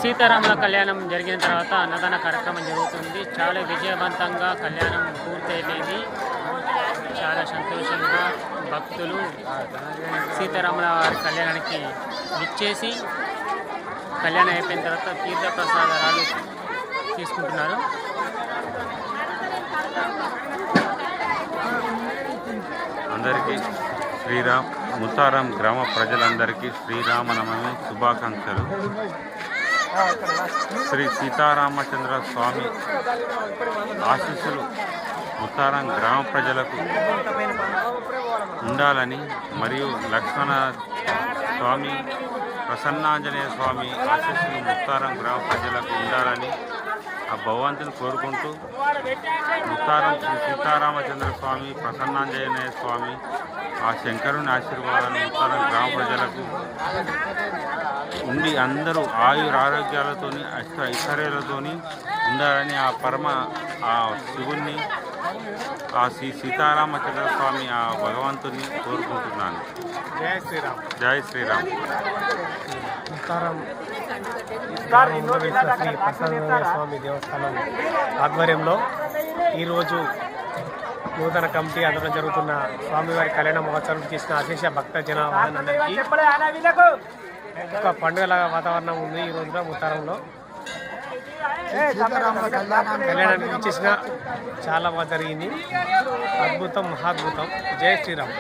సీతారాముల కళ్యాణం జరిగిన తర్వాత అన్నదాన కార్యక్రమం జరుగుతుంది. చాలా విజయవంతంగా కళ్యాణం పూర్తయిపోయింది. చాలా సంతోషంగా భక్తులు సీతారాముల వారి కళ్యాణానికి విచ్చేసి కళ్యాణం అయిపోయిన తర్వాత తీర్థ ప్రసాదాలు తీసుకుంటున్నారు. అందరికీ ముత్తారం గ్రామ ప్రజలందరికీ శ్రీరామనవమి శుభాకాంక్షలు. శ్రీ సీతారామచంద్ర స్వామి ఆశీస్సులు ముత్తారం గ్రామ ప్రజలకు ఉండాలని మరియు లక్ష్మణ స్వామి ప్రసన్నాంజనేయ స్వామి ఆశీస్సులు ముత్తారం గ్రామ ప్రజలకు ఉండాలని ఆ భగవంతుని కోరుకుంటూ ముత్తారం శ్రీ సీతారామచంద్ర స్వామి ప్రసన్నాంజనేయ స్వామి ఆ శంకరుని ఆశీర్వాదాలు ముత్తారం గ్రామ ప్రజలకు ఉండి అందరూ ఆయురారోగ్యాలతోని ఐశ్వర్యాలతోని ఉండాలని ఆ పరమ ఆ శివుణ్ణి ఆ శ్రీ సీతారామచంద్ర స్వామి ఆ భగవంతుని కోరుకుంటున్నాను. జై శ్రీరామ్. జై శ్రీరామ్. శ్రీ ప్రసన్నాంజనేయ స్వామి దేవస్థానం ఆధ్వర్యంలో ఈరోజు నూతన కమిటీ ఆధ్వర్యంలో జరుగుతున్న స్వామివారి కళ్యాణ మహోత్సవం చేసిన అశేష భక్త జనాభాకి ఒక పండుగల వాతావరణం ఉంది. ఈ రోజున ముత్తారంలో కళ్యాణానికి ఇచ్చేసిన చాలా బాగా జరిగింది. అద్భుతం, మహాద్భుతం. జై శ్రీరామ్.